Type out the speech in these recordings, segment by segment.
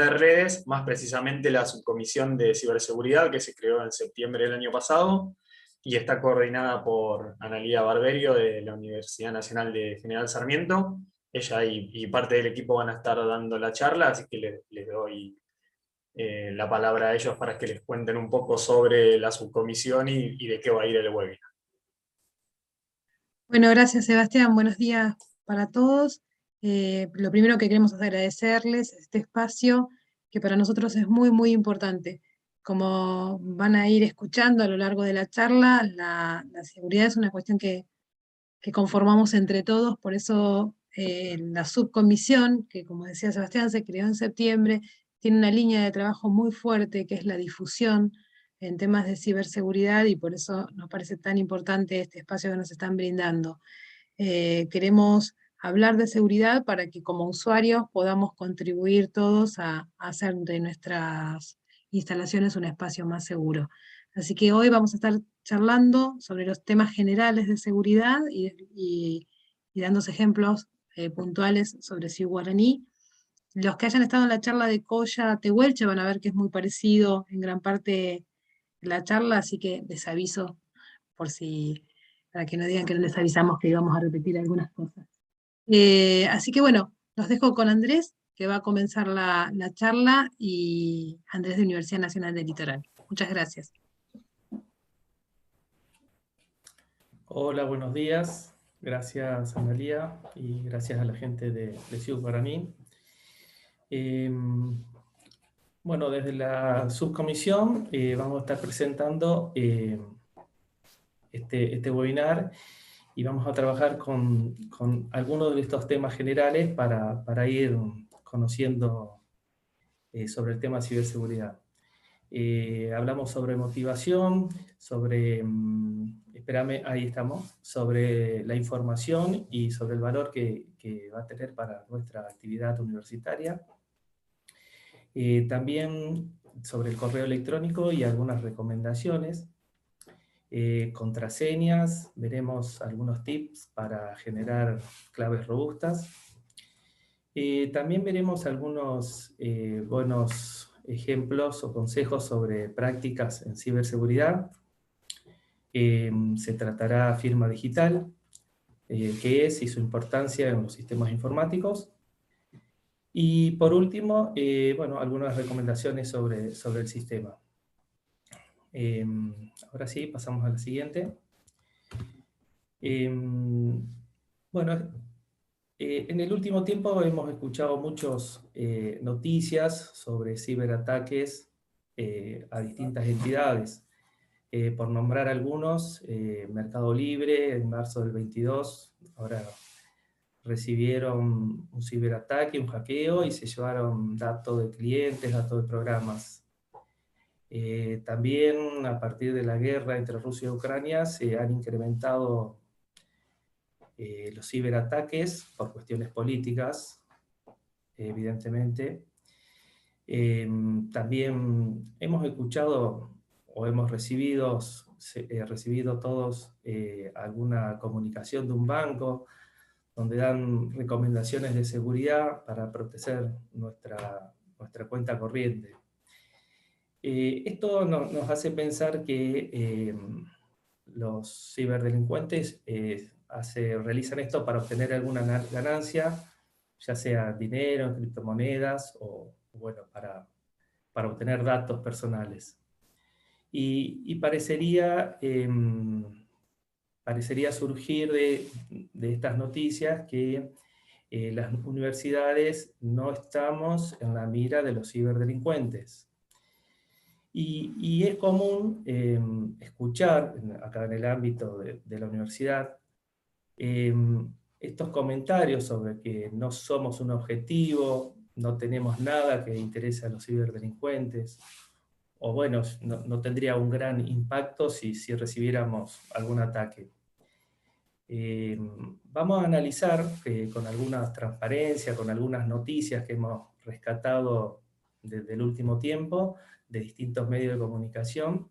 de redes, más precisamente la subcomisión de ciberseguridad que se creó en septiembre del año pasado y está coordinada por Analía Barberio de la Universidad Nacional de General Sarmiento. Ella y parte del equipo van a estar dando la charla, así que les doy la palabra a ellos para que les cuenten un poco sobre la subcomisión y de qué va a ir el webinar. Bueno, gracias Sebastián, buenos días para todos. Lo primero que queremos es agradecerles este espacio que para nosotros es muy, muy importante. Como van a ir escuchando a lo largo de la charla, la seguridad es una cuestión que conformamos entre todos, por eso la subcomisión, que como decía Sebastián, se creó en septiembre, tiene una línea de trabajo muy fuerte que es la difusión en temas de ciberseguridad y por eso nos parece tan importante este espacio que nos están brindando. Queremos hablar de seguridad para que como usuarios podamos contribuir todos a hacer de nuestras instalaciones un espacio más seguro. Así que hoy vamos a estar charlando sobre los temas generales de seguridad y dándose ejemplos puntuales sobre Ciu Guaraní. Los que hayan estado en la charla de Coya Tehuelche van a ver que es muy parecido en gran parte la charla, así que les aviso por si, para que no digan que no les avisamos que íbamos a repetir algunas cosas. Así que bueno, los dejo con Andrés, que va a comenzar la charla, y Andrés de Universidad Nacional del Litoral. Muchas gracias. Hola, buenos días. Gracias, Analía, y gracias a la gente de Ciu Guaraní. Bueno, desde la subcomisión vamos a estar presentando este webinar y vamos a trabajar con algunos de estos temas generales para ir conociendo sobre el tema de ciberseguridad. Hablamos sobre motivación, sobre, espérame, ahí estamos, sobre la información y sobre el valor que va a tener para nuestra actividad universitaria. También sobre el correo electrónico y algunas recomendaciones. Contraseñas, veremos algunos tips para generar claves robustas. También veremos algunos buenos ejemplos o consejos sobre prácticas en ciberseguridad. Se tratará firma digital, qué es y su importancia en los sistemas informáticos. Y por último, bueno, algunas recomendaciones sobre el sistema. Ahora sí, pasamos a la siguiente. Bueno, en el último tiempo hemos escuchado muchas noticias sobre ciberataques a distintas entidades. Por nombrar algunos, Mercado Libre en marzo del 22, ahora recibieron un ciberataque, un hackeo y se llevaron datos de clientes, datos de programas. También a partir de la guerra entre Rusia y Ucrania se han incrementado los ciberataques por cuestiones políticas, evidentemente. También hemos escuchado o hemos recibido todos alguna comunicación de un banco donde dan recomendaciones de seguridad para proteger nuestra cuenta corriente. Esto nos hace pensar que los ciberdelincuentes realizan esto para obtener alguna ganancia, ya sea dinero, criptomonedas o bueno, para obtener datos personales. Y parecería surgir de estas noticias que las universidades no estamos en la mira de los ciberdelincuentes. Y es común escuchar, acá en el ámbito de la universidad, estos comentarios sobre que no somos un objetivo, no tenemos nada que interese a los ciberdelincuentes, o bueno, no tendría un gran impacto si recibiéramos algún ataque. Vamos a analizar con alguna transparencia, con algunas noticias que hemos rescatado desde el último tiempo, de distintos medios de comunicación.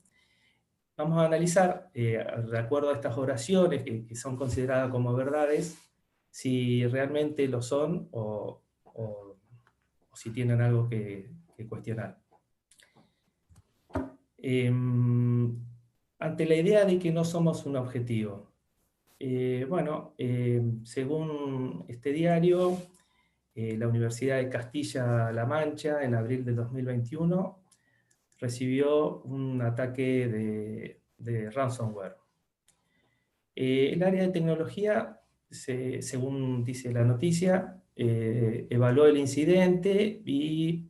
Vamos a analizar, de acuerdo a estas oraciones que son consideradas como verdades, si realmente lo son o si tienen algo que cuestionar. Ante la idea de que no somos un objetivo, según este diario, la Universidad de Castilla-La Mancha, en abril de 2021, recibió un ataque de ransomware. El área de tecnología, según dice la noticia, evaluó el incidente y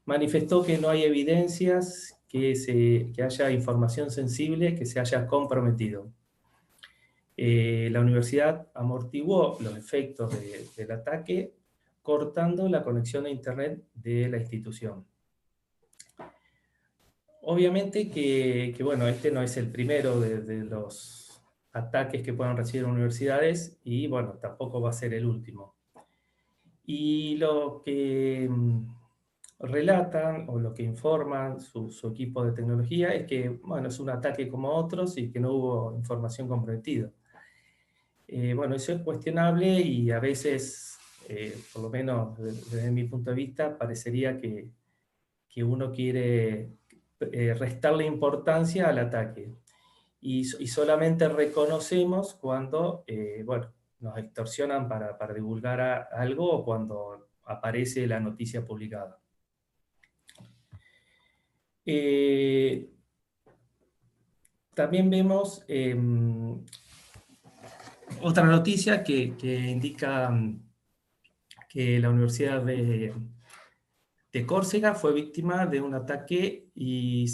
manifestó que no hay evidencias que haya información sensible que se haya comprometido. La universidad amortiguó los efectos del ataque cortando la conexión a Internet de la institución. Obviamente que bueno, este no es el primero de los ataques que puedan recibir universidades y bueno, tampoco va a ser el último. Y lo que relatan o lo que informan su equipo de tecnología es que bueno, es un ataque como otros y que no hubo información comprometida. Bueno, eso es cuestionable y a veces, por lo menos desde mi punto de vista, parecería que uno quiere restarle importancia al ataque. Y solamente reconocemos cuando bueno, nos extorsionan para divulgar algo o cuando aparece la noticia publicada. También vemos otra noticia que indica que la Universidad de Córcega fue víctima de un ataque y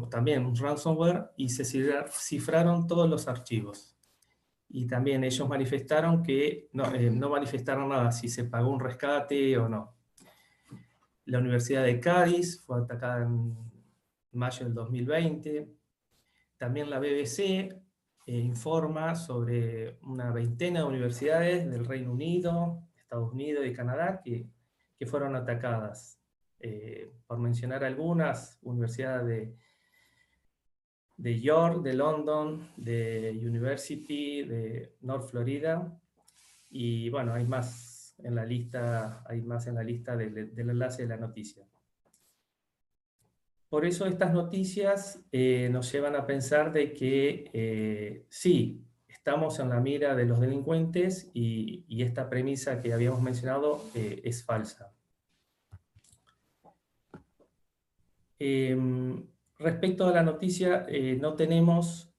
también un ransomware y se cifraron todos los archivos. Y también ellos manifestaron que no manifestaron nada si se pagó un rescate o no. La Universidad de Cádiz fue atacada en mayo del 2020. También la BBC informa sobre una veintena de universidades del Reino Unido, Estados Unidos y Canadá que fueron atacadas. Por mencionar algunas, universidades de York, de London, de University, de North Florida, y bueno, hay más en la lista del enlace de la noticia. Por eso estas noticias nos llevan a pensar de que sí, estamos en la mira de los delincuentes y esta premisa que habíamos mencionado es falsa. Respecto a la noticia, no tenemos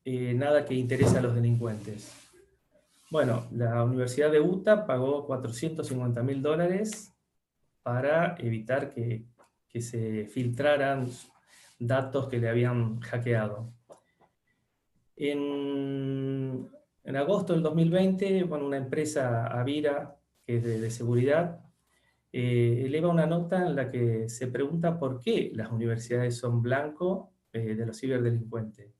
nada que interese a los delincuentes. Bueno, la Universidad de Utah pagó $450.000 para evitar que se filtraran datos que le habían hackeado. En agosto del 2020, bueno, una empresa, Avira, que es de seguridad, eleva una nota en la que se pregunta por qué las universidades son blanco de los ciberdelincuentes.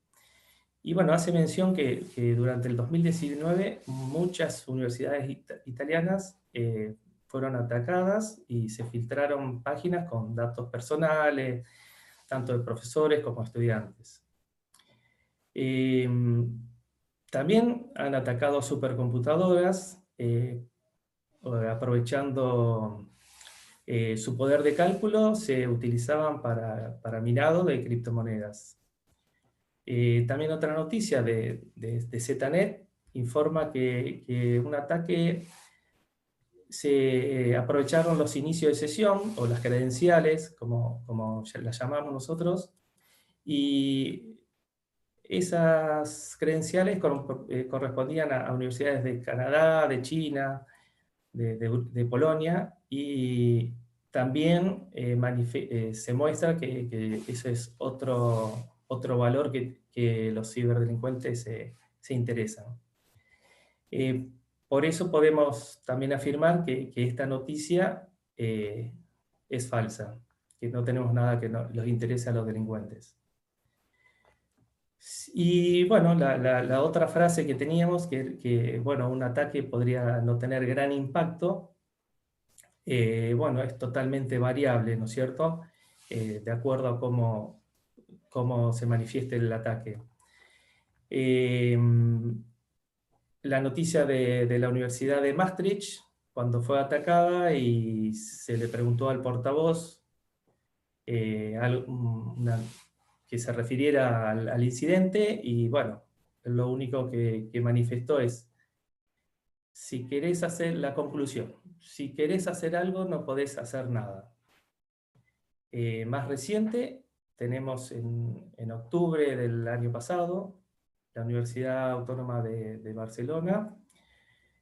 Y bueno, hace mención que durante el 2019 muchas universidades italianas fueron atacadas y se filtraron páginas con datos personales, tanto de profesores como estudiantes. También han atacado supercomputadoras, aprovechando su poder de cálculo, se utilizaban para minado de criptomonedas. También otra noticia de ZNet informa que un ataque se aprovecharon los inicios de sesión o las credenciales, como las llamamos nosotros, y esas credenciales correspondían a universidades de Canadá, de China, de Polonia, y también se muestra que eso es otro valor que los ciberdelincuentes se interesan. Por eso podemos también afirmar que esta noticia es falsa, que no tenemos nada que los interese a los delincuentes. Y bueno, la otra frase que teníamos, que bueno, un ataque podría no tener gran impacto, bueno, es totalmente variable, ¿no es cierto? De acuerdo a cómo se manifieste el ataque. La noticia de la Universidad de Maastricht cuando fue atacada y se le preguntó al portavoz que se refiriera al incidente, y bueno, lo único que manifestó es: si querés hacer la conclusión, si querés hacer algo, no podés hacer nada. Más reciente, tenemos en octubre del año pasado, la Universidad Autónoma de Barcelona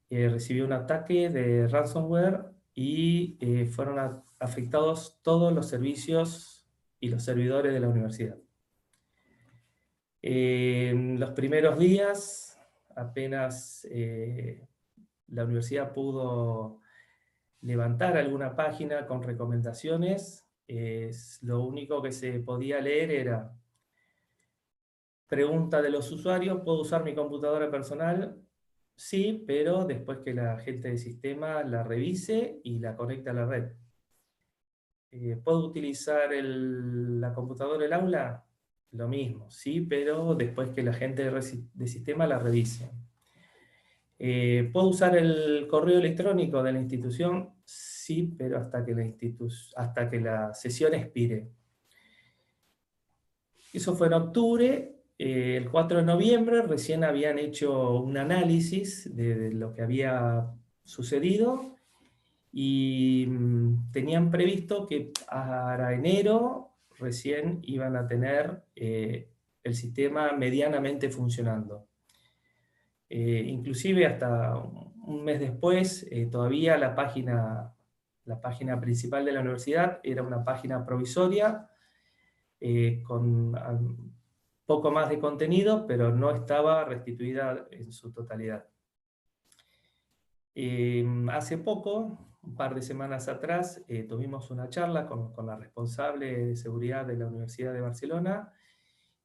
recibió un ataque de ransomware y fueron afectados todos los servicios y los servidores de la universidad. En los primeros días, apenas la universidad pudo levantar alguna página con recomendaciones, lo único que se podía leer era: pregunta de los usuarios, ¿puedo usar mi computadora personal? Sí, pero después que la gente del sistema la revise y la conecte a la red. ¿Puedo utilizar la computadora del aula? Lo mismo, sí, pero después que la gente de sistema la revise. ¿Puedo usar el correo electrónico de la institución? Sí, pero hasta que la sesión expire. Eso fue en octubre. El 4 de noviembre recién habían hecho un análisis de lo que había sucedido y tenían previsto que para enero recién iban a tener el sistema medianamente funcionando. Inclusive hasta un mes después, todavía la página principal de la universidad era una página provisoria con poco más de contenido, pero no estaba restituida en su totalidad. Hace poco, un par de semanas atrás, tuvimos una charla con la responsable de seguridad de la Universidad de Barcelona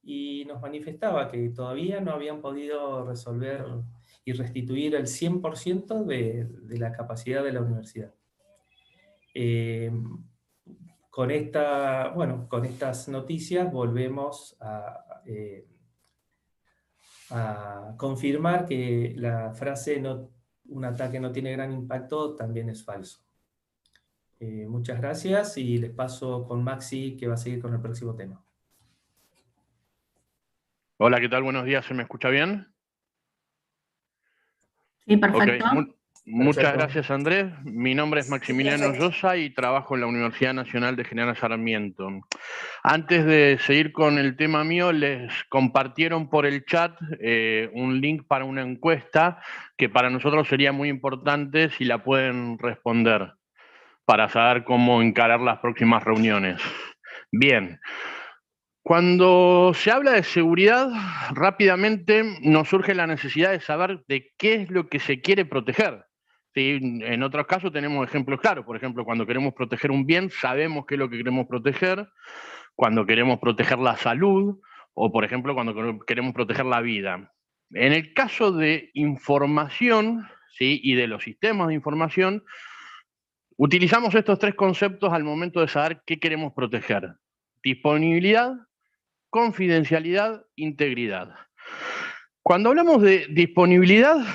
y nos manifestaba que todavía no habían podido resolver y restituir el 100% de la capacidad de la universidad. Con estas noticias volvemos a confirmar que la frase un ataque no tiene gran impacto también es falso. Muchas gracias y les paso con Maxi, que va a seguir con el próximo tema. Hola, ¿qué tal? Buenos días, ¿se me escucha bien? Sí, perfecto. Okay. Muchas Perfecto. gracias, Andrés. Mi nombre es Maximiliano Llosa y trabajo en la Universidad Nacional de General Sarmiento. Antes de seguir con el tema mío, les compartieron por el chat un link para una encuesta que para nosotros sería muy importante si la pueden responder para saber cómo encarar las próximas reuniones. Bien. Cuando se habla de seguridad, rápidamente nos surge la necesidad de saber de qué es lo que se quiere proteger. ¿Sí? En otros casos tenemos ejemplos claros. Por ejemplo, cuando queremos proteger un bien, sabemos qué es lo que queremos proteger. Cuando queremos proteger la salud, o por ejemplo, cuando queremos proteger la vida. En el caso de información, ¿sí? Y de los sistemas de información, utilizamos estos tres conceptos al momento de saber qué queremos proteger. Disponibilidad, confidencialidad, integridad. Cuando hablamos de disponibilidad,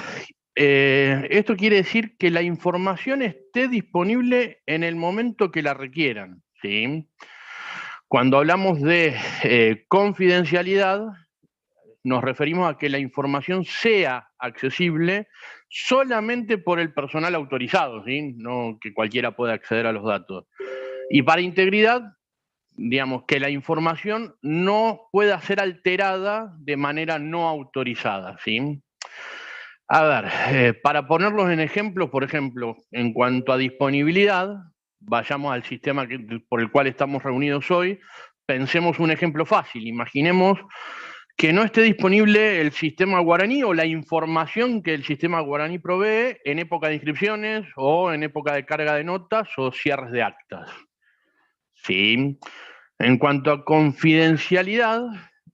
esto quiere decir que la información esté disponible en el momento que la requieran, ¿sí? Cuando hablamos de confidencialidad, nos referimos a que la información sea accesible solamente por el personal autorizado, ¿sí? No que cualquiera pueda acceder a los datos. Y para integridad, digamos, que la información no pueda ser alterada de manera no autorizada, ¿sí? A ver, para ponerlos en ejemplos, por ejemplo, en cuanto a disponibilidad, vayamos al sistema por el cual estamos reunidos hoy, pensemos un ejemplo fácil, imaginemos que no esté disponible el sistema guaraní o la información que el sistema guaraní provee en época de inscripciones o en época de carga de notas o cierres de actas. ¿Sí? En cuanto a confidencialidad,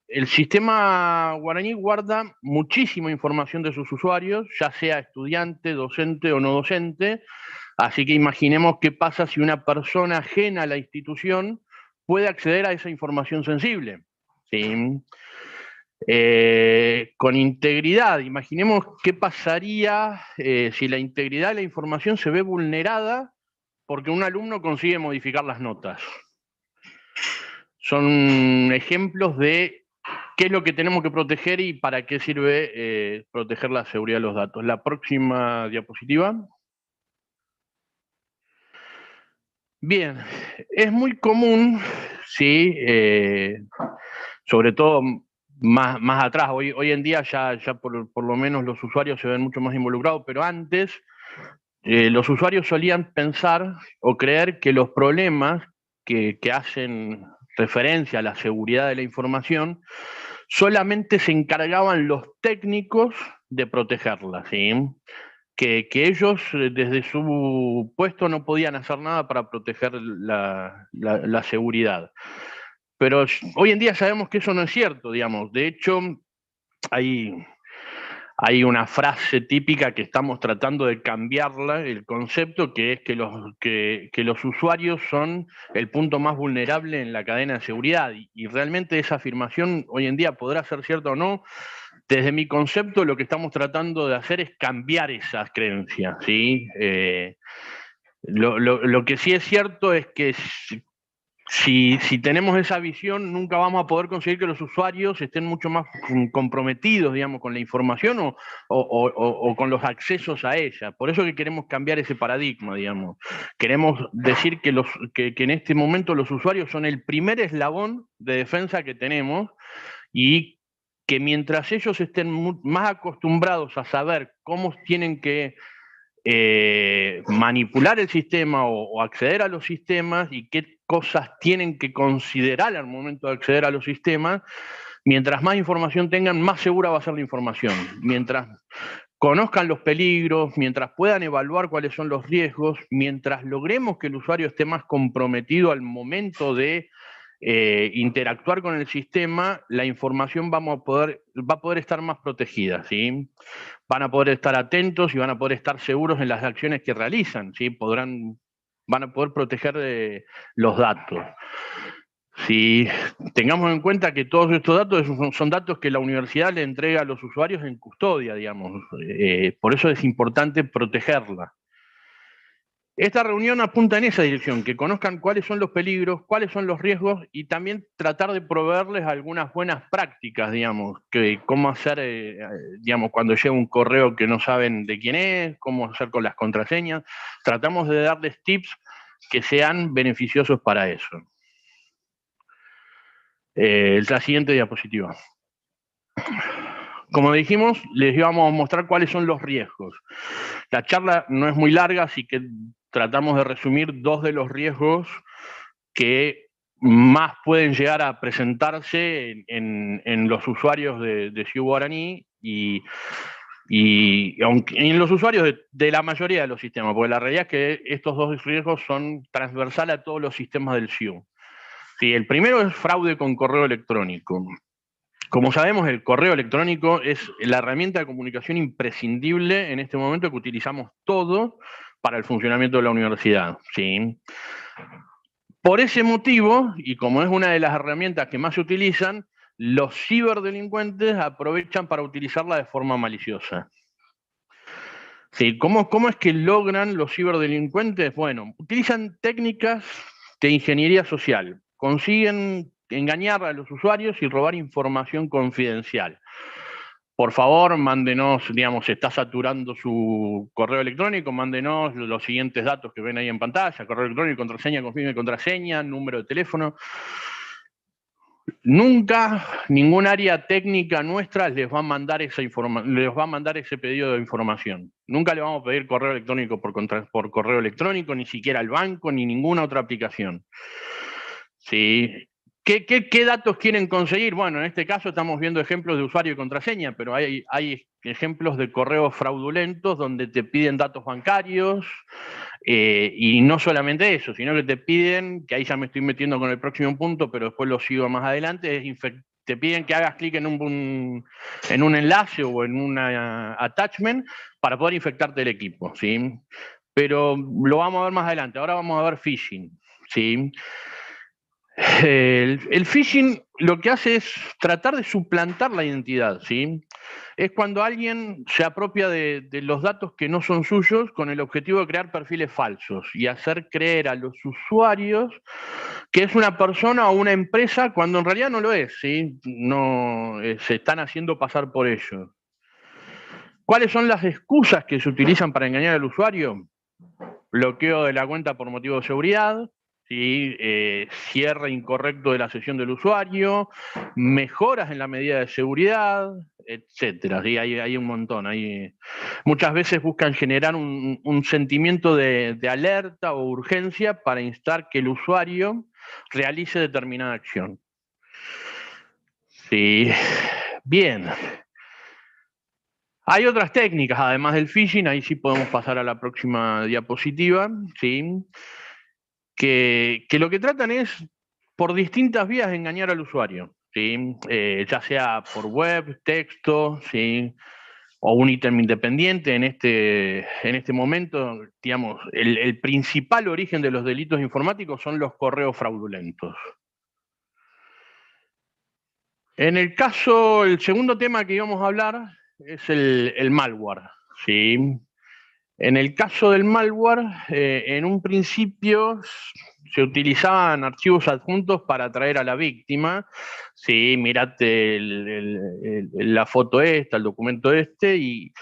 el sistema guaraní guarda muchísima información de sus usuarios, ya sea estudiante, docente o no docente, así que imaginemos qué pasa si una persona ajena a la institución puede acceder a esa información sensible. ¿Sí? Con integridad, imaginemos qué pasaría si la integridad de la información se ve vulnerada porque un alumno consigue modificar las notas. Son ejemplos de qué es lo que tenemos que proteger y para qué sirve proteger la seguridad de los datos. La próxima diapositiva. Bien, es muy común, sí, sobre todo más atrás, hoy en día ya por lo menos los usuarios se ven mucho más involucrados, pero antes los usuarios solían pensar o creer que los problemas que hacen referencia a la seguridad de la información solamente se encargaban los técnicos de protegerla, ¿sí? Que ellos desde su puesto no podían hacer nada para proteger la seguridad. Pero hoy en día sabemos que eso no es cierto, digamos. De hecho, hay una frase típica que estamos tratando de cambiarla, el concepto, que es que los usuarios son el punto más vulnerable en la cadena de seguridad. Y realmente esa afirmación hoy en día podrá ser cierta o no. Desde mi concepto, lo que estamos tratando de hacer es cambiar esas creencias, ¿sí? Lo que sí es cierto es que si tenemos esa visión, nunca vamos a poder conseguir que los usuarios estén mucho más comprometidos, digamos, con la información o con los accesos a ella. Por eso que queremos cambiar ese paradigma, digamos. Queremos decir que en este momento los usuarios son el primer eslabón de defensa que tenemos y que mientras ellos estén más acostumbrados a saber cómo tienen que manipular el sistema o acceder a los sistemas y qué cosas tienen que considerar al momento de acceder a los sistemas, mientras más información tengan, más segura va a ser la información. Mientras conozcan los peligros, mientras puedan evaluar cuáles son los riesgos, mientras logremos que el usuario esté más comprometido al momento de interactuar con el sistema, la información va a poder estar más protegida, ¿sí? Van a poder estar atentos y van a poder estar seguros en las acciones que realizan, ¿sí? Van a poder proteger los datos. Si tengamos en cuenta que todos estos datos son datos que la universidad le entrega a los usuarios en custodia, digamos. Por eso es importante protegerla. Esta reunión apunta en esa dirección, que conozcan cuáles son los peligros, cuáles son los riesgos y también tratar de proveerles algunas buenas prácticas, digamos, que cómo hacer, digamos, cuando llega un correo que no saben de quién es, cómo hacer con las contraseñas. Tratamos de darles tips que sean beneficiosos para eso. La siguiente diapositiva. Como dijimos, les íbamos a mostrar cuáles son los riesgos. La charla no es muy larga, así que tratamos de resumir dos de los riesgos que más pueden llegar a presentarse en los usuarios de Ciu Guaraní y en los usuarios de la mayoría de los sistemas, porque la realidad es que estos dos riesgos son transversales a todos los sistemas del Ciu. Sí, el primero es fraude con correo electrónico. Como sabemos, el correo electrónico es la herramienta de comunicación imprescindible en este momento que utilizamos todos para el funcionamiento de la universidad, ¿sí? Por ese motivo, y como es una de las herramientas que más se utilizan, los ciberdelincuentes aprovechan para utilizarla de forma maliciosa. ¿Sí? ¿Cómo es que logran los ciberdelincuentes? Bueno, utilizan técnicas de ingeniería social. Consiguen engañar a los usuarios y robar información confidencial. Por favor, mándenos, digamos, si está saturando su correo electrónico, mándenos los siguientes datos que ven ahí en pantalla: correo electrónico, contraseña, confirme contraseña, número de teléfono. Nunca ningún área técnica nuestra les va a mandar ese pedido de información. Nunca le vamos a pedir correo electrónico por correo electrónico, ni siquiera al banco, ni ninguna otra aplicación. ¿Sí? ¿Qué datos quieren conseguir? Bueno, en este caso estamos viendo ejemplos de usuario y contraseña, pero hay ejemplos de correos fraudulentos donde te piden datos bancarios, y no solamente eso, sino que te piden, que ahí ya me estoy metiendo con el próximo punto, pero después lo sigo más adelante, te piden que hagas clic en un enlace o en un attachment para poder infectarte el equipo, ¿sí? Pero lo vamos a ver más adelante. Ahora vamos a ver phishing, ¿sí? El phishing lo que hace es tratar de suplantar la identidad, ¿sí? Es cuando alguien se apropia de los datos que no son suyos con el objetivo de crear perfiles falsos y hacer creer a los usuarios que es una persona o una empresa cuando en realidad no lo es, ¿sí? No, se están haciendo pasar por ellos. ¿Cuáles son las excusas que se utilizan para engañar al usuario? Bloqueo de la cuenta por motivo de seguridad, ¿sí? Cierre incorrecto de la sesión del usuario, mejoras en la medida de seguridad, etcétera. ¿Sí? Hay un montón. Muchas veces buscan generar un sentimiento de alerta o urgencia para instar que el usuario realice determinada acción. Sí. Bien. Hay otras técnicas, además del phishing, ahí sí podemos pasar a la próxima diapositiva, ¿sí? Que lo que tratan es, por distintas vías, engañar al usuario, ¿sí? Ya sea por web, texto, ¿sí? O un ítem independiente. En este momento, digamos, el principal origen de los delitos informáticos son los correos fraudulentos. En el caso, el segundo tema que íbamos a hablar es el malware, ¿sí? En el caso del malware, en un principio se utilizaban archivos adjuntos para atraer a la víctima. Sí, mirate la foto esta, el documento este, y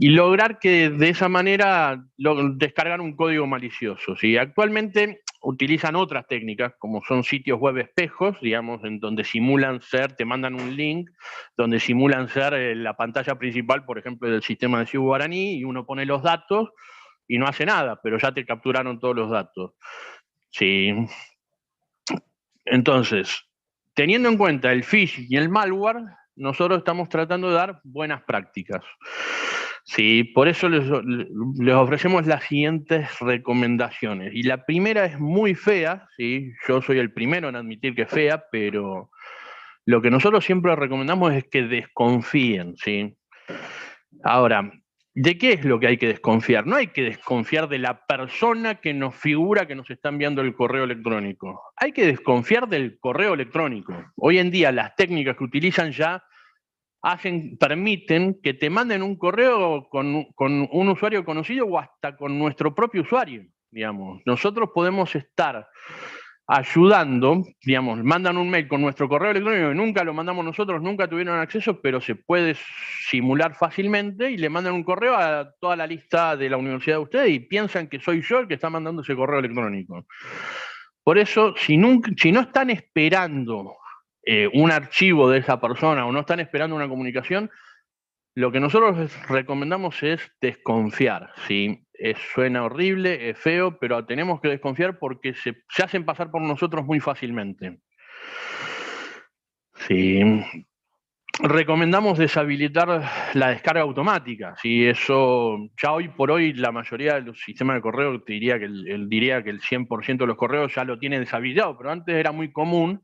lograr que de esa manera descargar un código malicioso. ¿Sí? Actualmente utilizan otras técnicas, como son sitios web espejos, digamos, en donde simulan ser, te mandan un link, donde simulan ser la pantalla principal, por ejemplo, del sistema de Ciudad Guaraní, y uno pone los datos y no hace nada, pero ya te capturaron todos los datos. Sí. Entonces, teniendo en cuenta el phishing y el malware, nosotros estamos tratando de dar buenas prácticas. Sí, por eso les ofrecemos las siguientes recomendaciones. Y la primera es muy fea, ¿sí? Yo soy el primero en admitir que es fea, pero lo que nosotros siempre recomendamos es que desconfíen, ¿sí? Ahora, ¿de qué es lo que hay que desconfiar? No hay que desconfiar de la persona que nos figura que nos está enviando el correo electrónico. Hay que desconfiar del correo electrónico. Hoy en día las técnicas que utilizan ya permiten que te manden un correo con un usuario conocido o hasta con nuestro propio usuario, digamos. Nosotros podemos estar ayudando, digamos, mandan un mail con nuestro correo electrónico, que nunca lo mandamos nosotros, nunca tuvieron acceso, pero se puede simular fácilmente, y le mandan un correo a toda la lista de la universidad de ustedes y piensan que soy yo el que está mandando ese correo electrónico. Por eso, si no están esperando un archivo de esa persona o no están esperando una comunicación, lo que nosotros les recomendamos es desconfiar, ¿sí? Suena horrible, es feo, pero tenemos que desconfiar porque se hacen pasar por nosotros muy fácilmente. Sí. Recomendamos deshabilitar la descarga automática, ¿sí? Eso, ya hoy por hoy la mayoría de los sistemas de correo, te diría que el 100% de los correos ya lo tienen deshabilitado, pero antes era muy común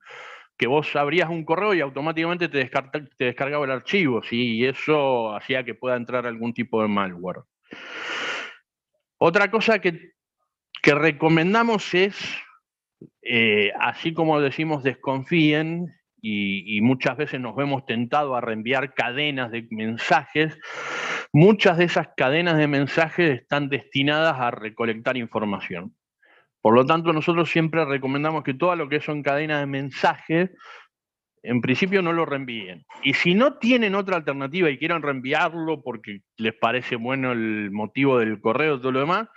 que vos abrías un correo y automáticamente te descargaba el archivo, ¿sí? Y eso hacía que pueda entrar algún tipo de malware. Otra cosa que recomendamos es, así como decimos desconfíen, y muchas veces nos vemos tentados a reenviar cadenas de mensajes, muchas de esas cadenas de mensajes están destinadas a recolectar información. Por lo tanto, nosotros siempre recomendamos que todo lo que son cadenas de mensajes, en principio no lo reenvíen. Y si no tienen otra alternativa y quieren reenviarlo porque les parece bueno el motivo del correo y todo lo demás,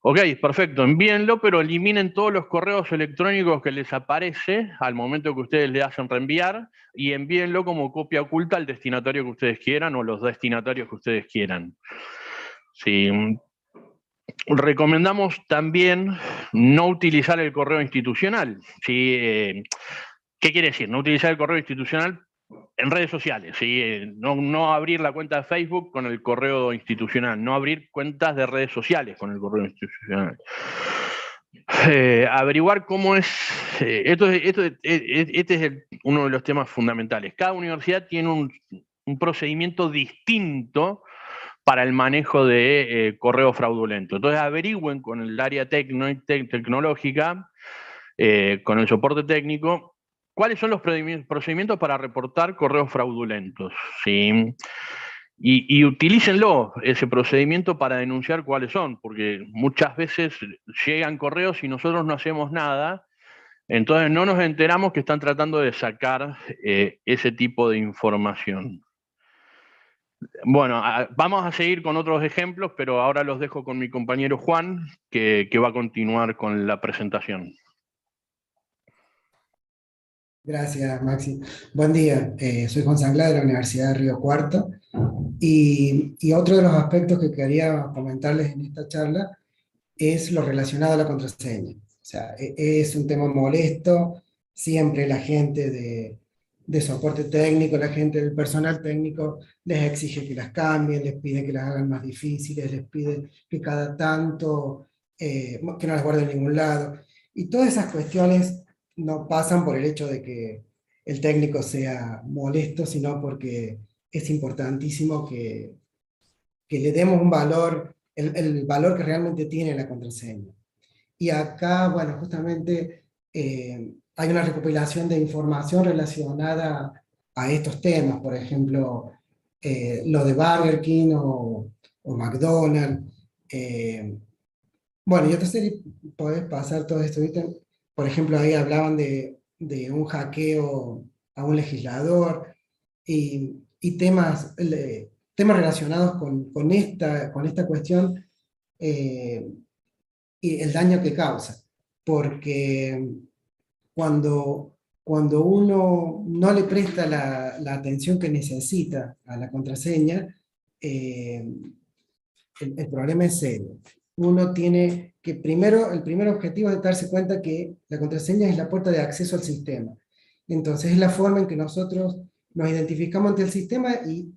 ok, perfecto, envíenlo, pero eliminen todos los correos electrónicos que les aparece al momento que ustedes le hacen reenviar, y envíenlo como copia oculta al destinatario que ustedes quieran o los destinatarios que ustedes quieran. Sí. Recomendamos también no utilizar el correo institucional. ¿Sí? ¿Qué quiere decir? No utilizar el correo institucional en redes sociales. ¿Sí? No abrir la cuenta de Facebook con el correo institucional. No abrir cuentas de redes sociales con el correo institucional. Averiguar cómo es. Este es uno de los temas fundamentales. Cada universidad tiene un procedimiento distinto para el manejo de correo fraudulento. Entonces averigüen con el área tecnológica, con el soporte técnico, ¿cuáles son los procedimientos para reportar correos fraudulentos? ¿Sí? Y utilícenlo, ese procedimiento, para denunciar cuáles son, porque muchas veces llegan correos y nosotros no hacemos nada, entonces no nos enteramos que están tratando de sacar ese tipo de información. Bueno, vamos a seguir con otros ejemplos, pero ahora los dejo con mi compañero Juan, que va a continuar con la presentación. Gracias, Maxi. Buen día, soy Juan Sanglá de la Universidad de Río Cuarto, y otro de los aspectos que quería comentarles en esta charla es lo relacionado a la contraseña. O sea, es un tema molesto, siempre la gente de soporte técnico, la gente del personal técnico les exige que las cambien, les pide que las hagan más difíciles, les pide que cada tanto, que no las guarden en ningún lado, y todas esas cuestiones no pasan por el hecho de que el técnico sea molesto, sino porque es importantísimo que le demos un valor, el valor que realmente tiene la contraseña. Y acá, bueno, justamente hay una recopilación de información relacionada a estos temas, por ejemplo, lo de Burger King o McDonald's. Bueno, yo te sé, podés pasar todo esto, ¿viste? Por ejemplo, ahí hablaban de un hackeo a un legislador y temas relacionados con esta cuestión, y el daño que causa. Porque cuando uno no le presta la atención que necesita a la contraseña, el problema es serio. Uno tiene que el primer objetivo es darse cuenta que la contraseña es la puerta de acceso al sistema. Entonces es la forma en que nosotros nos identificamos ante el sistema, y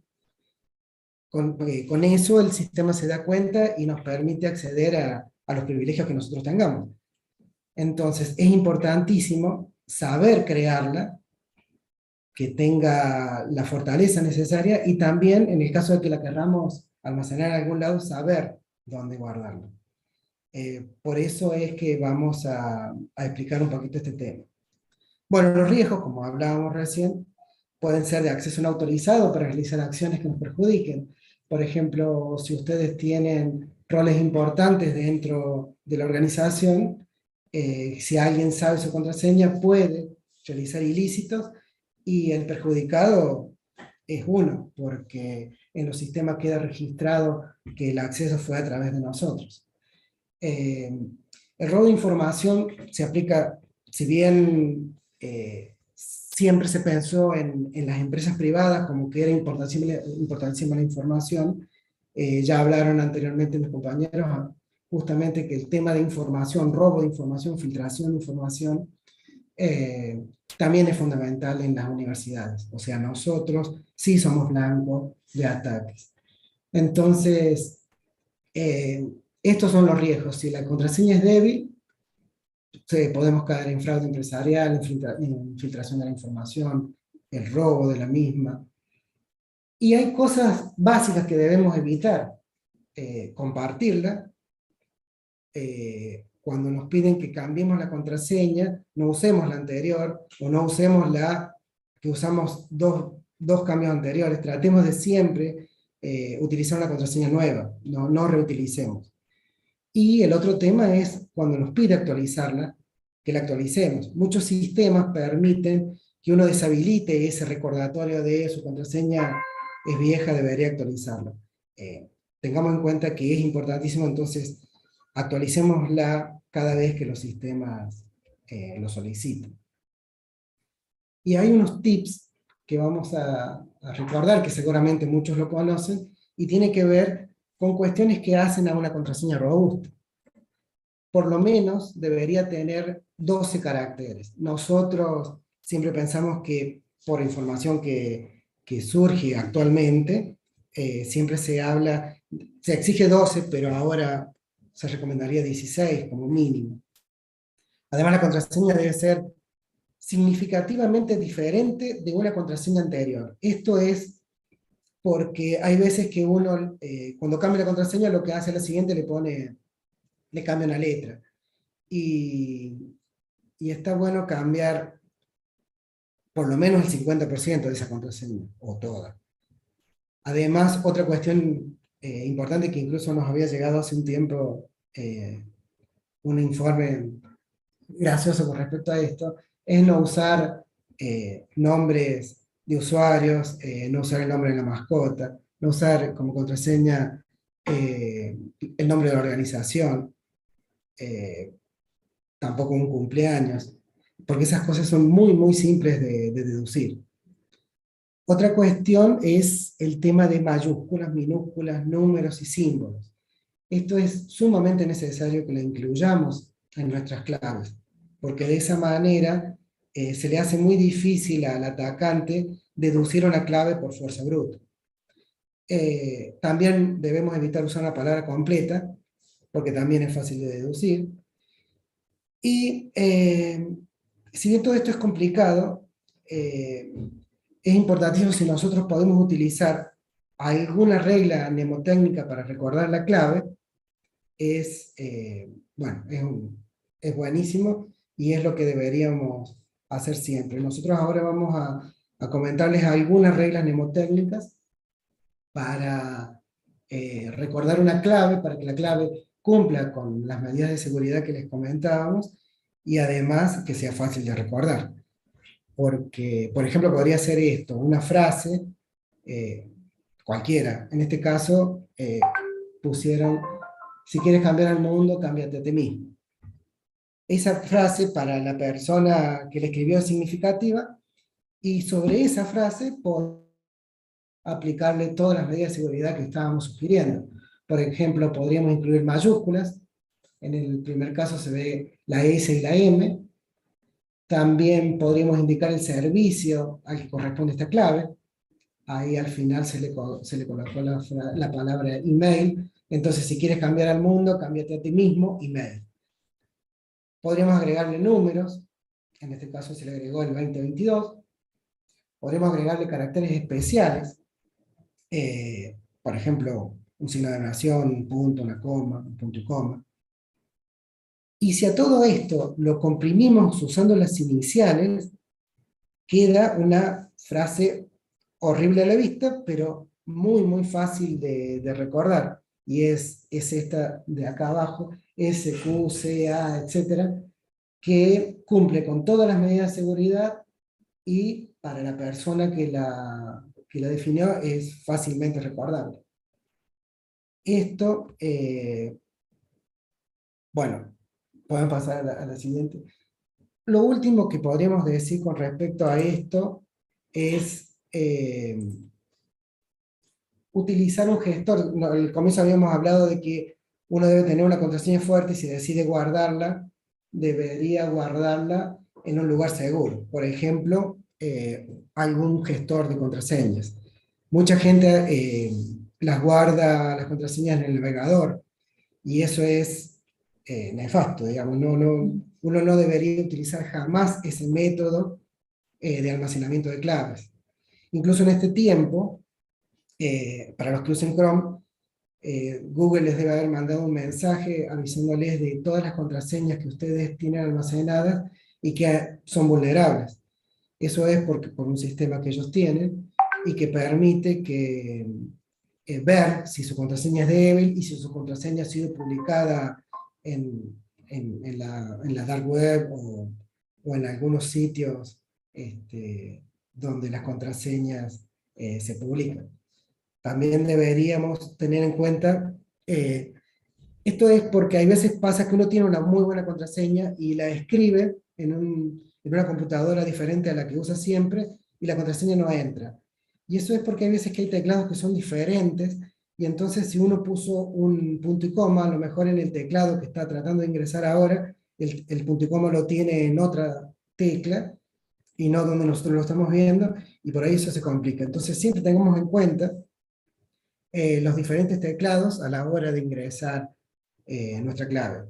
con eso el sistema se da cuenta y nos permite acceder a los privilegios que nosotros tengamos. Entonces es importantísimo saber crearla, que tenga la fortaleza necesaria, y también, en el caso de que la queramos almacenar en algún lado, saber dónde guardarla. Por eso es que vamos a explicar un poquito este tema. Bueno, los riesgos, como hablábamos recién, pueden ser de acceso no autorizado para realizar acciones que nos perjudiquen. Por ejemplo, si ustedes tienen roles importantes dentro de la organización, si alguien sabe su contraseña, puede realizar ilícitos, y el perjudicado es uno, porque en los sistemas queda registrado que el acceso fue a través de nosotros. El robo de información se aplica, si bien siempre se pensó en las empresas privadas como que era importantísima la información, ya hablaron anteriormente mis compañeros, justamente que el tema de información, robo de información, filtración de información, también es fundamental en las universidades. O sea, nosotros sí somos blancos de ataques. Entonces, estos son los riesgos. Si la contraseña es débil, podemos caer en fraude empresarial, en filtración de la información, el robo de la misma. Y hay cosas básicas que debemos evitar. Compartirla. Cuando nos piden que cambiemos la contraseña, no usemos la anterior, o no usemos la que usamos dos cambios anteriores. Tratemos de siempre utilizar una contraseña nueva, no reutilicemos. Y el otro tema es, cuando nos pide actualizarla, que la actualicemos. Muchos sistemas permiten que uno deshabilite ese recordatorio de su contraseña es vieja, debería actualizarla. Tengamos en cuenta que es importantísimo, entonces actualicémosla cada vez que los sistemas lo soliciten. Y hay unos tips que vamos a recordar, que seguramente muchos lo conocen, y tiene que ver con cuestiones que hacen a una contraseña robusta. Por lo menos debería tener 12 caracteres. Nosotros siempre pensamos que, por información que surge actualmente, siempre se exige 12, pero ahora se recomendaría 16 como mínimo. Además, la contraseña debe ser significativamente diferente de una contraseña anterior. Esto es porque hay veces que uno, cuando cambia la contraseña, lo que hace es la siguiente, le cambia una letra. Y está bueno cambiar por lo menos el 50% de esa contraseña, o toda. Además, otra cuestión importante que incluso nos había llegado hace un tiempo, un informe gracioso con respecto a esto, es no usar nombres de usuarios, no usar el nombre de la mascota, no usar como contraseña el nombre de la organización, tampoco un cumpleaños, porque esas cosas son muy, muy simples de deducir. Otra cuestión es el tema de mayúsculas, minúsculas, números y símbolos. Esto es sumamente necesario que lo incluyamos en nuestras claves, porque de esa manera se le hace muy difícil al atacante deducir una clave por fuerza bruta. También debemos evitar usar una palabra completa, porque también es fácil de deducir. Y si bien todo esto es complicado, es importantísimo si nosotros podemos utilizar alguna regla mnemotécnica para recordar la clave, bueno, es buenísimo y es lo que deberíamos hacer siempre. Nosotros ahora vamos a comentarles algunas reglas mnemotécnicas para recordar una clave, para que la clave cumpla con las medidas de seguridad que les comentábamos y además que sea fácil de recordar. Porque, por ejemplo, podría ser esto, una frase, cualquiera. En este caso, pusieron: si quieres cambiar al mundo, cámbiate a ti mismo. Esa frase para la persona que la escribió es significativa, y sobre esa frase podemos aplicarle todas las medidas de seguridad que estábamos sugiriendo. Por ejemplo, podríamos incluir mayúsculas. En el primer caso se ve la S y la M. También podríamos indicar el servicio al que corresponde esta clave. Ahí al final se le colocó la palabra email. Entonces, si quieres cambiar al mundo, cámbiate a ti mismo, email. Podríamos agregarle números. En este caso se le agregó el 2022. Podríamos agregarle caracteres especiales. Por ejemplo, un signo de oración, un punto, una coma, un punto y coma. Y si a todo esto lo comprimimos usando las iniciales, queda una frase horrible a la vista, pero muy, muy fácil de recordar. Y es esta de acá abajo, S, Q, C, A, etcétera, que cumple con todas las medidas de seguridad y para la persona que la definió es fácilmente recordable. Esto, bueno, pueden pasar a la siguiente. Lo último que podríamos decir con respecto a esto es utilizar un gestor. Al comienzo habíamos hablado de que uno debe tener una contraseña fuerte y si decide guardarla, debería guardarla en un lugar seguro. Por ejemplo, algún gestor de contraseñas. Mucha gente las guarda las contraseñas en el navegador y eso es nefasto, digamos. Uno no debería utilizar jamás ese método de almacenamiento de claves. Incluso en este tiempo, para los que usen Chrome, Google les debe haber mandado un mensaje avisándoles de todas las contraseñas que ustedes tienen almacenadas y que son vulnerables. Eso es por un sistema que ellos tienen y que permite ver si su contraseña es débil y si su contraseña ha sido publicada en la dark web o en algunos sitios donde las contraseñas se publican. También deberíamos tener en cuenta, esto es porque hay veces pasa que uno tiene una muy buena contraseña y la escribe en una computadora diferente a la que usa siempre y la contraseña no entra. Y eso es porque hay veces que hay teclados que son diferentes y entonces si uno puso un punto y coma, a lo mejor en el teclado que está tratando de ingresar ahora, el punto y coma lo tiene en otra tecla y no donde nosotros lo estamos viendo, y por ahí eso se complica. Entonces siempre tengamos en cuenta los diferentes teclados a la hora de ingresar nuestra clave.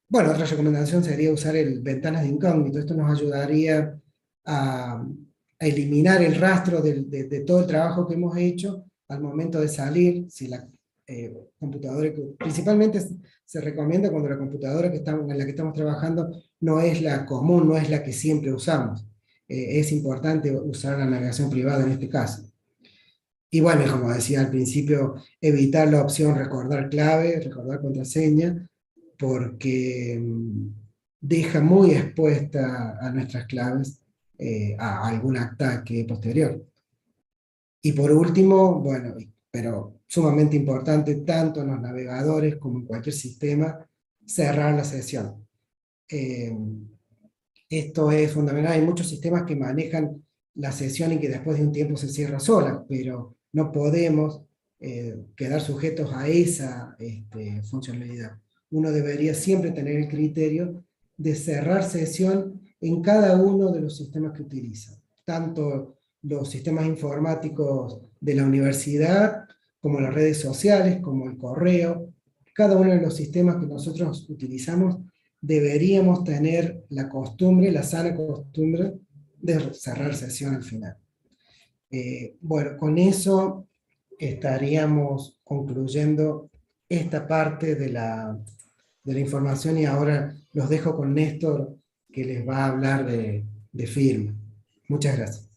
Bueno, otra recomendación sería usar ventanas de incógnito. Esto nos ayudaría a eliminar el rastro de todo el trabajo que hemos hecho al momento de salir. Si computadora, principalmente se recomienda cuando la computadora en la que estamos trabajando no es la común, no es la que siempre usamos. Es importante usar la navegación privada en este caso. Y bueno, como decía al principio, evitar la opción recordar clave, recordar contraseña, porque deja muy expuesta a nuestras claves a algún ataque posterior. Y por último, bueno, pero sumamente importante, tanto en los navegadores como en cualquier sistema, cerrar la sesión. Esto es fundamental. Hay muchos sistemas que manejan la sesión y que después de un tiempo se cierra sola, pero no podemos quedar sujetos a esa funcionalidad. Uno debería siempre tener el criterio de cerrar sesión en cada uno de los sistemas que utiliza, tanto los sistemas informáticos de la universidad, como las redes sociales, como el correo. Cada uno de los sistemas que nosotros utilizamos deberíamos tener la costumbre, la sana costumbre de cerrar sesión al final. Bueno, con eso estaríamos concluyendo esta parte de la información y ahora los dejo con Néstor, que les va a hablar de firma. Muchas gracias.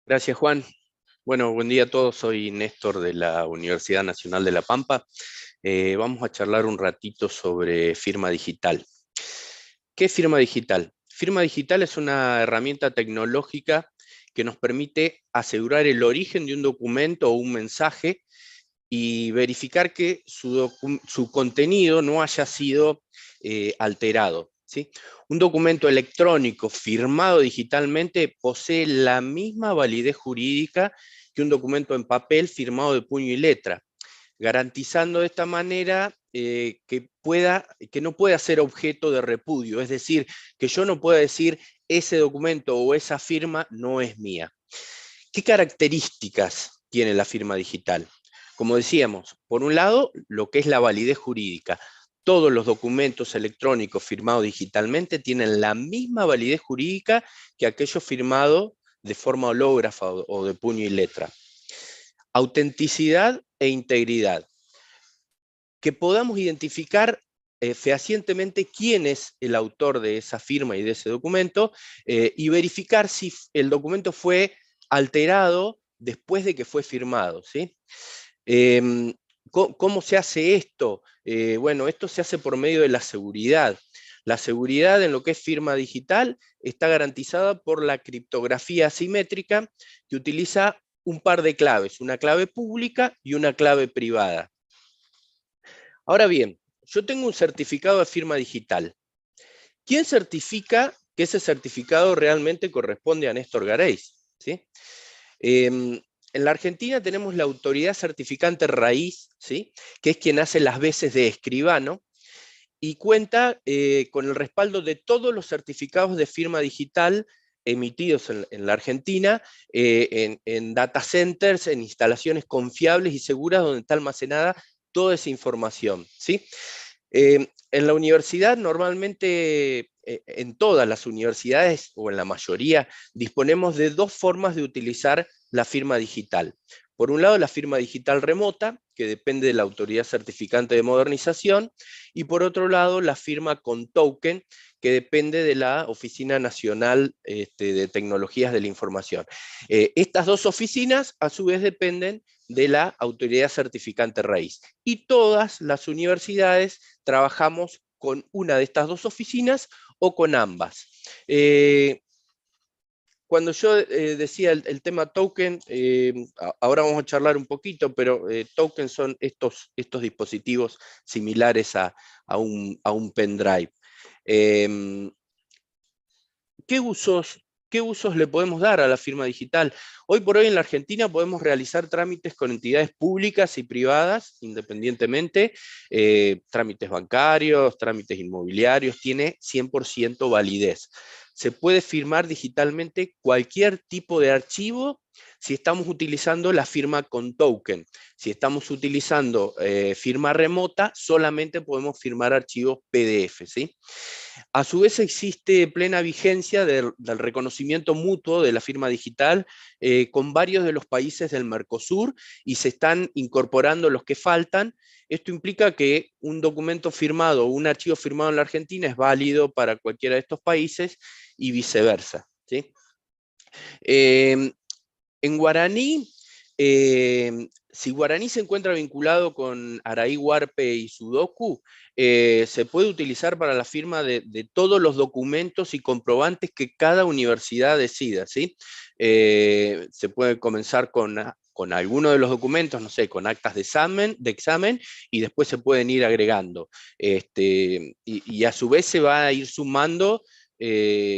Gracias, Juan. Bueno, buen día a todos. Soy Néstor de la Universidad Nacional de La Pampa. Vamos a charlar un ratito sobre firma digital. ¿Qué es firma digital? Firma digital es una herramienta tecnológica que nos permite asegurar el origen de un documento o un mensaje y verificar que su contenido no haya sido alterado, ¿sí? Un documento electrónico firmado digitalmente posee la misma validez jurídica que un documento en papel firmado de puño y letra, garantizando de esta manera que no pueda ser objeto de repudio, es decir, que yo no pueda decir ese documento o esa firma no es mía. ¿Qué características tiene la firma digital? Como decíamos, por un lado, lo que es la validez jurídica. Todos los documentos electrónicos firmados digitalmente tienen la misma validez jurídica que aquellos firmados de forma hológrafa o de puño y letra. Autenticidad e integridad. Que podamos identificar fehacientemente quién es el autor de esa firma y de ese documento y verificar si el documento fue alterado después de que fue firmado, ¿sí? ¿Cómo se hace esto? Bueno, esto se hace por medio de la seguridad. La seguridad en lo que es firma digital está garantizada por la criptografía asimétrica que utiliza un par de claves, una clave pública y una clave privada. Ahora bien, yo tengo un certificado de firma digital. ¿Quién certifica que ese certificado realmente corresponde a Néstor Gareis? ¿Sí? En la Argentina tenemos la autoridad certificante raíz, ¿sí? Que es quien hace las veces de escribano, y cuenta con el respaldo de todos los certificados de firma digital emitidos en la Argentina, en data centers, en instalaciones confiables y seguras donde está almacenada toda esa información, ¿sí? En la universidad, normalmente, en todas las universidades, o en la mayoría, disponemos de dos formas de utilizar la firma digital. Por un lado, la firma digital remota, que depende de la autoridad certificante de modernización, y por otro lado, la firma con token, que depende de la Oficina Nacional de Tecnologías de la Información. Estas dos oficinas, a su vez, dependen de la autoridad certificante raíz. Y todas las universidades trabajamos con una de estas dos oficinas o con ambas. Cuando yo decía el tema token, ahora vamos a charlar un poquito, pero tokens son estos dispositivos similares a un pendrive. ¿Qué usos le podemos dar a la firma digital? Hoy por hoy en la Argentina podemos realizar trámites con entidades públicas y privadas, independientemente, trámites bancarios, trámites inmobiliarios, tiene 100% validez. Se puede firmar digitalmente cualquier tipo de archivo si estamos utilizando la firma con token. Si estamos utilizando firma remota, solamente podemos firmar archivos PDF, ¿sí? A su vez existe plena vigencia del reconocimiento mutuo de la firma digital con varios de los países del Mercosur y se están incorporando los que faltan. Esto implica que un documento firmado o un archivo firmado en la Argentina es válido para cualquiera de estos países y viceversa, ¿sí? En guaraní, si guaraní se encuentra vinculado con Araí, Huarpe y Sudoku, se puede utilizar para la firma de todos los documentos y comprobantes que cada universidad decida, ¿sí? Se puede comenzar con alguno de los documentos, no sé, con actas de examen y después se pueden ir agregando. Y a su vez se va a ir sumando.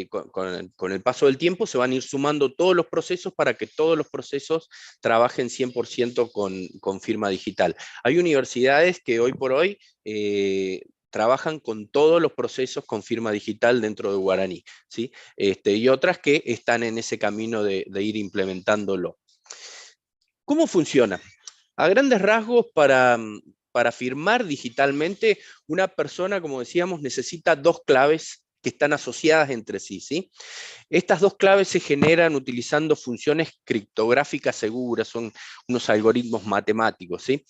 Con el paso del tiempo se van a ir sumando todos los procesos para que todos los procesos trabajen 100% con firma digital. Hay universidades que hoy por hoy trabajan con todos los procesos con firma digital dentro de Guaraní, ¿sí? Y otras que están en ese camino de ir implementándolo. ¿Cómo funciona? A grandes rasgos, para firmar digitalmente, una persona, como decíamos, necesita dos claves que están asociadas entre sí, ¿sí? Estas dos claves se generan utilizando funciones criptográficas seguras, son unos algoritmos matemáticos, ¿sí?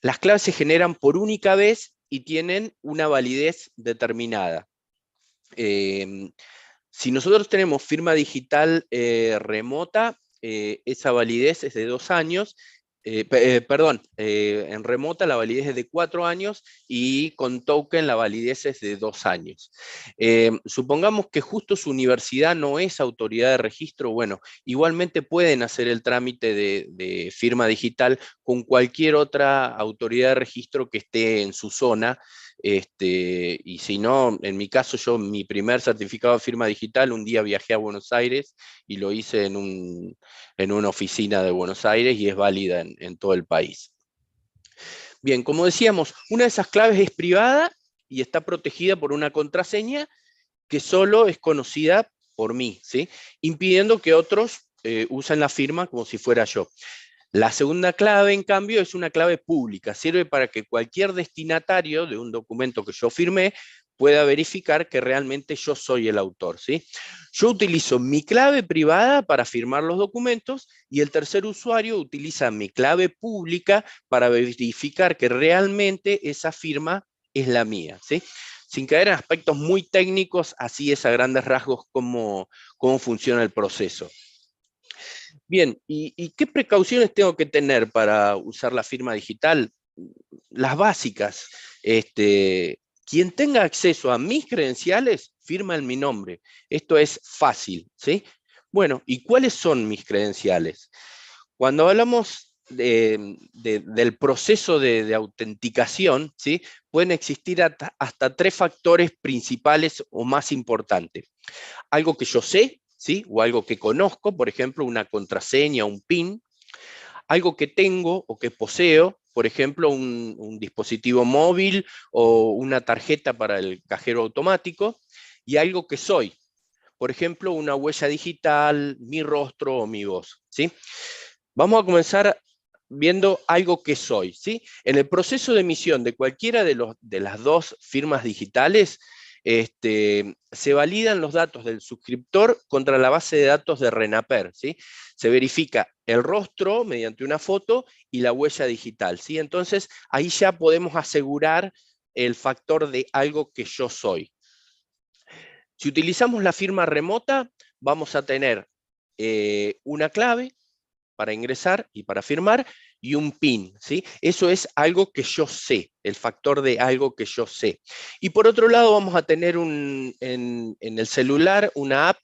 Las claves se generan por única vez y tienen una validez determinada. Si nosotros tenemos firma digital remota, esa validez es de 2 años, en remota la validez es de 4 años y con token la validez es de 2 años. Supongamos que justo su universidad no es autoridad de registro, bueno, igualmente pueden hacer el trámite de firma digital con cualquier otra autoridad de registro que esté en su zona. Y si no, en mi caso, mi primer certificado de firma digital, un día viajé a Buenos Aires y lo hice en una oficina de Buenos Aires y es válida en todo el país. Bien, como decíamos, una de esas claves es privada y está protegida por una contraseña que solo es conocida por mí, ¿sí? Impidiendo que otros usen la firma como si fuera yo. La segunda clave, en cambio, es una clave pública. Sirve para que cualquier destinatario de un documento que yo firmé pueda verificar que realmente yo soy el autor, ¿sí? Yo utilizo mi clave privada para firmar los documentos y el tercer usuario utiliza mi clave pública para verificar que realmente esa firma es la mía, ¿sí? Sin caer en aspectos muy técnicos, así es a grandes rasgos cómo funciona el proceso. Bien, ¿y qué precauciones tengo que tener para usar la firma digital? Las básicas. Quien tenga acceso a mis credenciales, firma en mi nombre. Esto es fácil, ¿sí? Bueno, ¿y cuáles son mis credenciales? Cuando hablamos del proceso de autenticación, ¿sí? Pueden existir hasta 3 factores principales o más importantes. Algo que yo sé, ¿sí? O algo que conozco, por ejemplo, una contraseña, un PIN, algo que tengo o que poseo, por ejemplo, un dispositivo móvil o una tarjeta para el cajero automático, y algo que soy, por ejemplo, una huella digital, mi rostro o mi voz, ¿sí? Vamos a comenzar viendo algo que soy, ¿sí? En el proceso de emisión de cualquiera de las dos firmas digitales, se validan los datos del suscriptor contra la base de datos de RENAPER, ¿sí? Se verifica el rostro mediante una foto y la huella digital, ¿sí? Entonces, ahí ya podemos asegurar el factor de algo que yo soy. Si utilizamos la firma remota, vamos a tener una clave para ingresar y para firmar, y un PIN, ¿sí? Eso es algo que yo sé, el factor de algo que yo sé. Y por otro lado vamos a tener en el celular una app,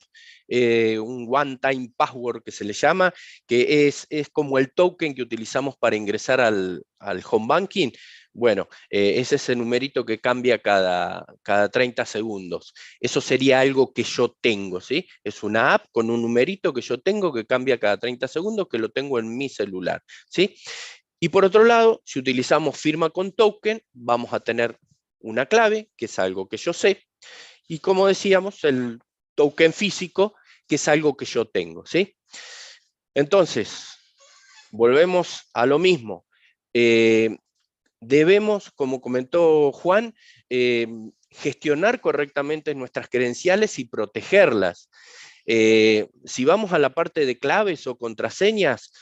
un one-time password que se le llama, que es como el token que utilizamos para ingresar al home banking. Bueno, es ese numerito que cambia cada 30 segundos. Eso sería algo que yo tengo, ¿sí? Es una app con un numerito que yo tengo que cambia cada 30 segundos, que lo tengo en mi celular, ¿sí? Y por otro lado, si utilizamos firma con token, vamos a tener una clave, que es algo que yo sé, y como decíamos, el token físico, que es algo que yo tengo, ¿sí? Entonces, volvemos a lo mismo. Debemos, como comentó Juan, gestionar correctamente nuestras credenciales y protegerlas. Si vamos a la parte de claves o contraseñas,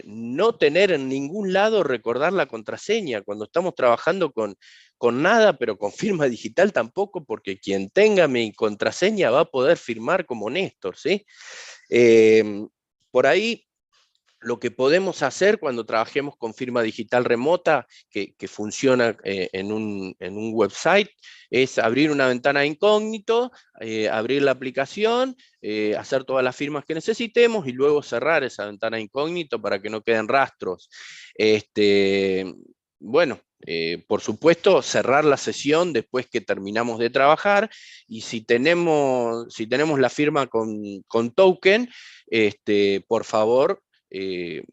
no tener en ningún lado recordar la contraseña cuando estamos trabajando con nada, pero con firma digital tampoco, porque quien tenga mi contraseña va a poder firmar como Néstor, ¿sí? Por ahí, lo que podemos hacer cuando trabajemos con firma digital remota, que funciona en un website, es abrir una ventana incógnito, abrir la aplicación, hacer todas las firmas que necesitemos y luego cerrar esa ventana incógnito para que no queden rastros. Bueno, por supuesto, cerrar la sesión después que terminamos de trabajar, y si tenemos la firma con token, por favor,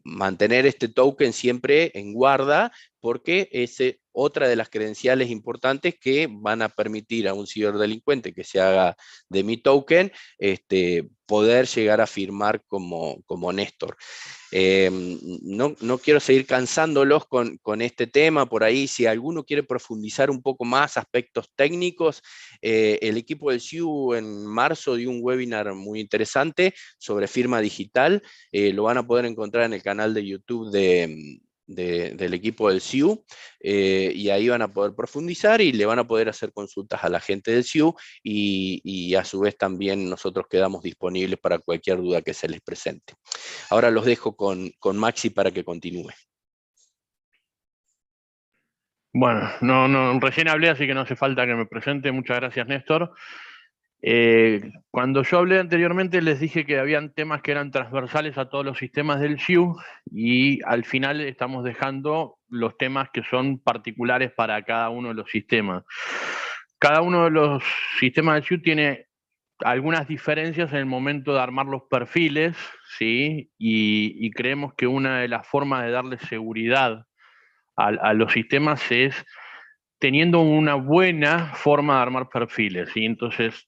mantener este token siempre en guarda, porque es otra de las credenciales importantes que van a permitir a un ciberdelincuente que se haga de mi token, poder llegar a firmar como Néstor. No quiero seguir cansándolos con este tema. Por ahí, si alguno quiere profundizar un poco más aspectos técnicos, el equipo del CIU en marzo dio un webinar muy interesante sobre firma digital. Lo van a poder encontrar en el canal de YouTube del equipo del CIU, y ahí van a poder profundizar y le van a poder hacer consultas a la gente del CIU, y a su vez también nosotros quedamos disponibles para cualquier duda que se les presente. Ahora los dejo con Maxi para que continúe. Bueno, recién hablé, así que no hace falta que me presente. Muchas gracias, Néstor. Cuando yo hablé anteriormente les dije que habían temas que eran transversales a todos los sistemas del CIU, y al final estamos dejando los temas que son particulares para cada uno de los sistemas. Cada uno de los sistemas del CIU tiene algunas diferencias en el momento de armar los perfiles, ¿sí? Y creemos que una de las formas de darle seguridad a los sistemas es teniendo una buena forma de armar perfiles, ¿sí? Entonces,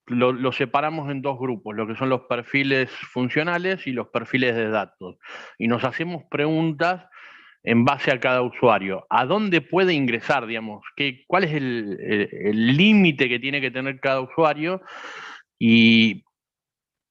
lo separamos en dos grupos, lo que son los perfiles funcionales y los perfiles de datos. Y nos hacemos preguntas en base a cada usuario. ¿A dónde puede ingresar, digamos? ¿Cuál es el límite que tiene que tener cada usuario? Y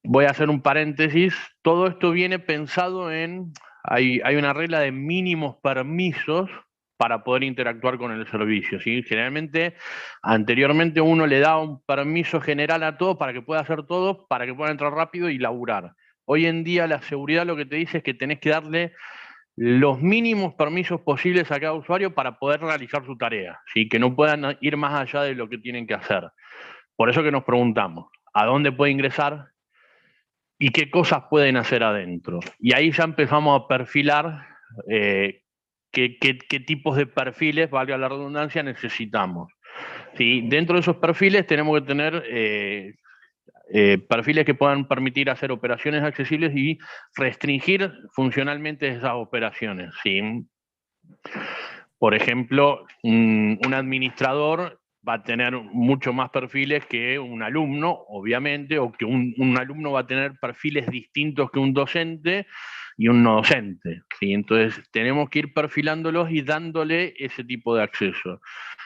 voy a hacer un paréntesis. Todo esto viene pensado en... Hay una regla de mínimos permisos para poder interactuar con el servicio, ¿sí? Generalmente, anteriormente uno le da un permiso general a todo para que pueda hacer todo, para que pueda entrar rápido y laburar. Hoy en día la seguridad lo que te dice es que tenés que darle los mínimos permisos posibles a cada usuario para poder realizar su tarea, ¿sí? Que no puedan ir más allá de lo que tienen que hacer. Por eso que nos preguntamos, ¿a dónde puede ingresar? ¿Y qué cosas pueden hacer adentro? Y ahí ya empezamos a perfilar qué tipos de perfiles, valga la redundancia, necesitamos. ¿Sí? Dentro de esos perfiles tenemos que tener perfiles que puedan permitir hacer operaciones accesibles y restringir funcionalmente esas operaciones, ¿sí? Por ejemplo, un administrador va a tener mucho más perfiles que un alumno, obviamente, o que un alumno va a tener perfiles distintos que un docente y un no docente, ¿sí? Entonces tenemos que ir perfilándolos y dándole ese tipo de acceso.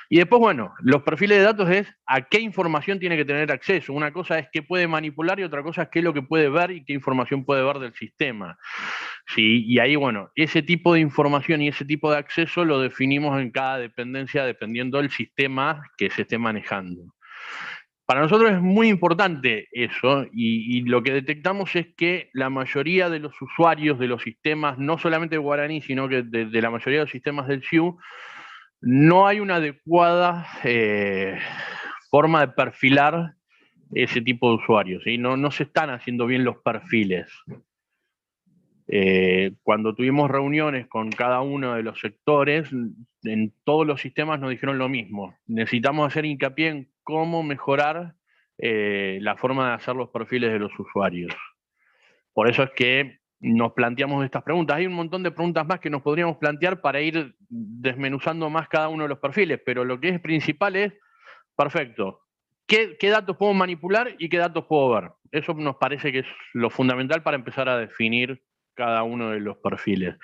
Y después, bueno, los perfiles de datos es a qué información tiene que tener acceso. Una cosa es qué puede manipular y otra cosa es qué es lo que puede ver y qué información puede ver del sistema. ¿Sí? Y ahí, bueno, ese tipo de información y ese tipo de acceso lo definimos en cada dependencia dependiendo del sistema que se esté manejando. Para nosotros es muy importante eso, y lo que detectamos es que la mayoría de los usuarios de los sistemas, no solamente de Guaraní, sino que de la mayoría de los sistemas del CIU, no hay una adecuada forma de perfilar ese tipo de usuarios, ¿sí? No se están haciendo bien los perfiles. Cuando tuvimos reuniones con cada uno de los sectores, en todos los sistemas nos dijeron lo mismo. Necesitamos hacer hincapié en cómo mejorar la forma de hacer los perfiles de los usuarios. Por eso es que nos planteamos estas preguntas. Hay un montón de preguntas más que nos podríamos plantear para ir desmenuzando más cada uno de los perfiles, pero lo que es principal es, perfecto, qué datos puedo manipular y qué datos puedo ver. Eso nos parece que es lo fundamental para empezar a definir cada uno de los perfiles.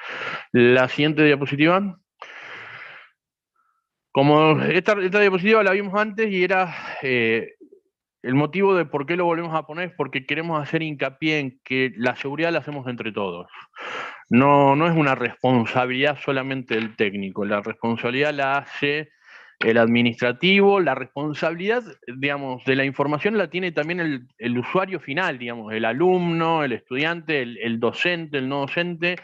La siguiente diapositiva. Como esta diapositiva la vimos antes y era el motivo de por qué lo volvemos a poner es porque queremos hacer hincapié en que la seguridad la hacemos entre todos. No es una responsabilidad solamente del técnico, la responsabilidad la hace el administrativo, la responsabilidad, digamos, de la información la tiene también el usuario final, digamos, el alumno, el estudiante, el docente, el no docente.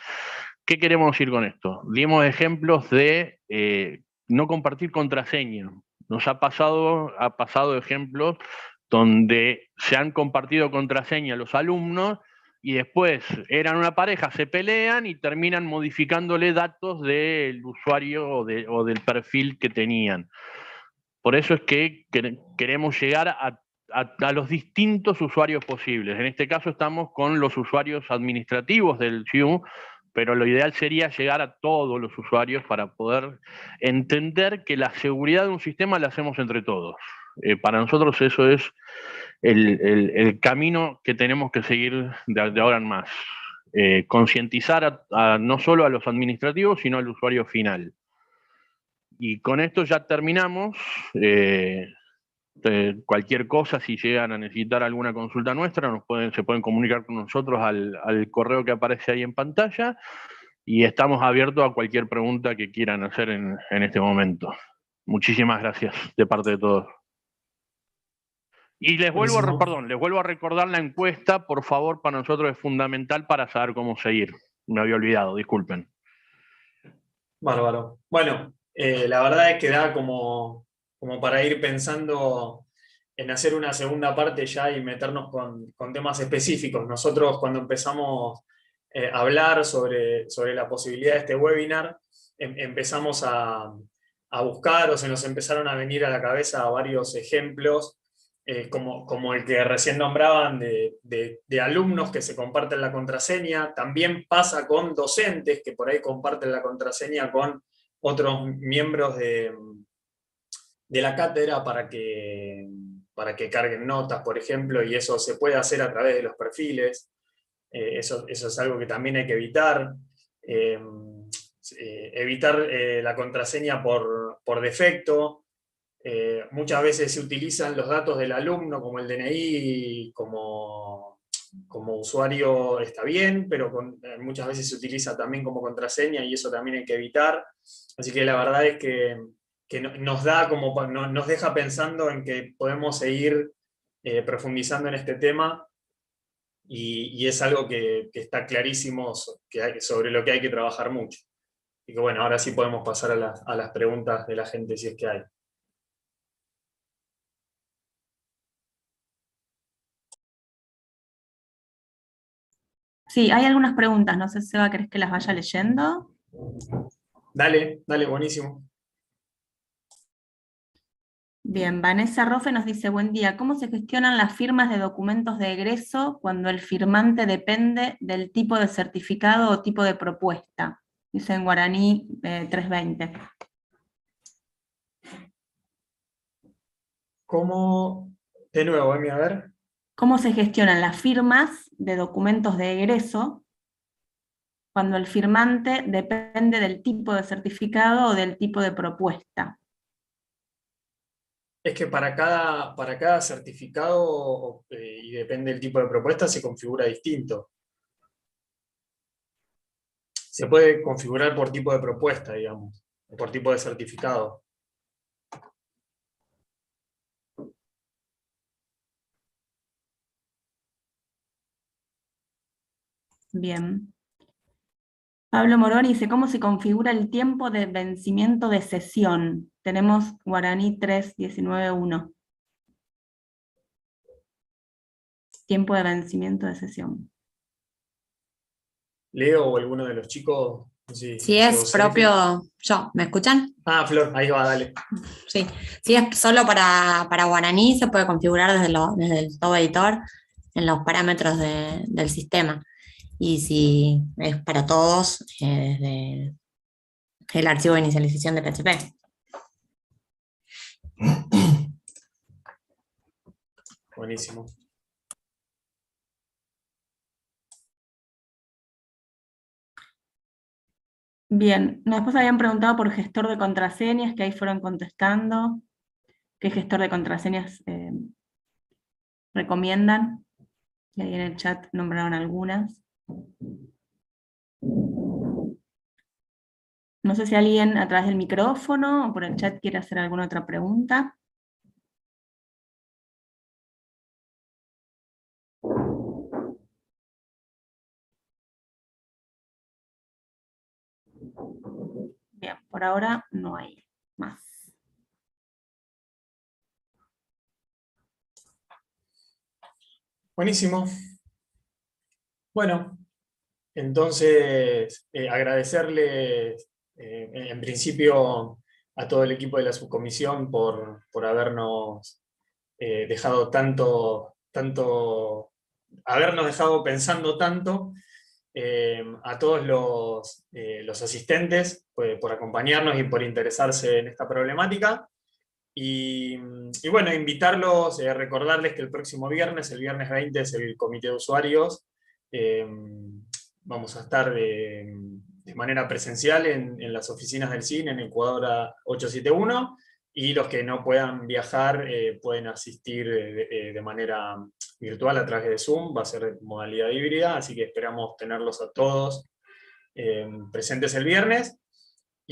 ¿Qué queremos decir con esto? Dimos ejemplos de no compartir contraseña. Nos ha pasado ejemplos donde se han compartido contraseña los alumnos y después eran una pareja, se pelean y terminan modificándole datos del usuario o del perfil que tenían. Por eso es que queremos llegar a los distintos usuarios posibles. En este caso estamos con los usuarios administrativos del SIU, pero lo ideal sería llegar a todos los usuarios para poder entender que la seguridad de un sistema la hacemos entre todos. Para nosotros eso es el camino que tenemos que seguir de ahora en más. Concientizar no solo a los administrativos, sino al usuario final. Y con esto ya terminamos. Cualquier cosa, si llegan a necesitar alguna consulta nuestra, se pueden comunicar con nosotros al correo que aparece ahí en pantalla y estamos abiertos a cualquier pregunta que quieran hacer en este momento. Muchísimas gracias de parte de todos. Y les vuelvo a recordar la encuesta, por favor, para nosotros es fundamental para saber cómo seguir. Me había olvidado, disculpen. Bárbaro. Bueno, la verdad es que da como para ir pensando en hacer una segunda parte ya y meternos con temas específicos. Nosotros cuando empezamos a hablar sobre la posibilidad de este webinar, empezamos a buscar o se nos empezaron a venir a la cabeza varios ejemplos, como el que recién nombraban de alumnos que se comparten la contraseña. También pasa con docentes que por ahí comparten la contraseña con otros miembros de la cátedra para que carguen notas, por ejemplo, y eso se puede hacer a través de los perfiles. Eso es algo que también hay que evitar. Evitar la contraseña por defecto. Muchas veces se utilizan los datos del alumno, como el DNI, como usuario está bien, pero muchas veces se utiliza también como contraseña y eso también hay que evitar. Así que la verdad es que nos deja pensando en que podemos seguir profundizando en este tema y es algo que está clarísimo sobre lo que hay que trabajar mucho. Y que bueno, ahora sí podemos pasar a las preguntas de la gente si es que hay. Sí, hay algunas preguntas, no sé, Seba, ¿querés que las vaya leyendo? Dale, buenísimo. Bien, Vanessa Rofe nos dice, buen día, ¿cómo se gestionan las firmas de documentos de egreso cuando el firmante depende del tipo de certificado o tipo de propuesta? Dice en guaraní 320. ¿Cómo? De nuevo, a ver. ¿Cómo se gestionan las firmas de documentos de egreso cuando el firmante depende del tipo de certificado o del tipo de propuesta? Es que para cada certificado, y depende del tipo de propuesta, se configura distinto. Se puede configurar por tipo de propuesta, digamos, o por tipo de certificado. Bien. Pablo Moroni dice, ¿cómo se configura el tiempo de vencimiento de sesión? Tenemos guaraní 3.19.1. Tiempo de vencimiento de sesión. Leo o alguno de los chicos. Si es propio, ¿me escuchan? Ah, Flor, ahí va, dale. Sí, si es solo para guaraní, se puede configurar desde el Toba Editor en los parámetros del sistema. Y si es para todos, desde el archivo de inicialización de PHP. Buenísimo. Bien, después habían preguntado por gestor de contraseñas, que ahí fueron contestando. ¿Qué gestor de contraseñas recomiendan? Y ahí en el chat nombraron algunas. No sé si alguien a través del micrófono o por el chat quiere hacer alguna otra pregunta. Bien, por ahora no hay más. Buenísimo. Bueno, entonces agradecerles en principio a todo el equipo de la subcomisión por habernos dejado habernos dejado pensando tanto, a todos los asistentes por acompañarnos y por interesarse en esta problemática. Y bueno, invitarlos, recordarles que el próximo viernes, el viernes 20, es el comité de usuarios. Vamos a estar de manera presencial en las oficinas del CIN, en Ecuador 871, y los que no puedan viajar pueden asistir de manera virtual a través de Zoom. Va a ser de modalidad híbrida, así que esperamos tenerlos a todos presentes el viernes.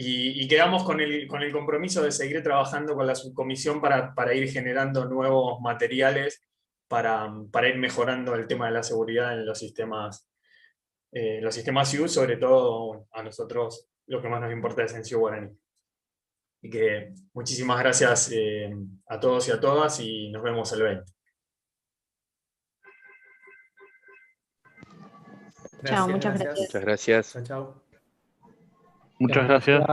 Y quedamos con el compromiso de seguir trabajando con la subcomisión para ir generando nuevos materiales para ir mejorando el tema de la seguridad en los sistemas CIU, sobre todo a nosotros lo que más nos importa es en CIU Guaraní. Y que muchísimas gracias a todos y a todas, y nos vemos el 20. Chao, muchas Gracias. gracias. Muchas gracias. Chao, chao. Muchas gracias.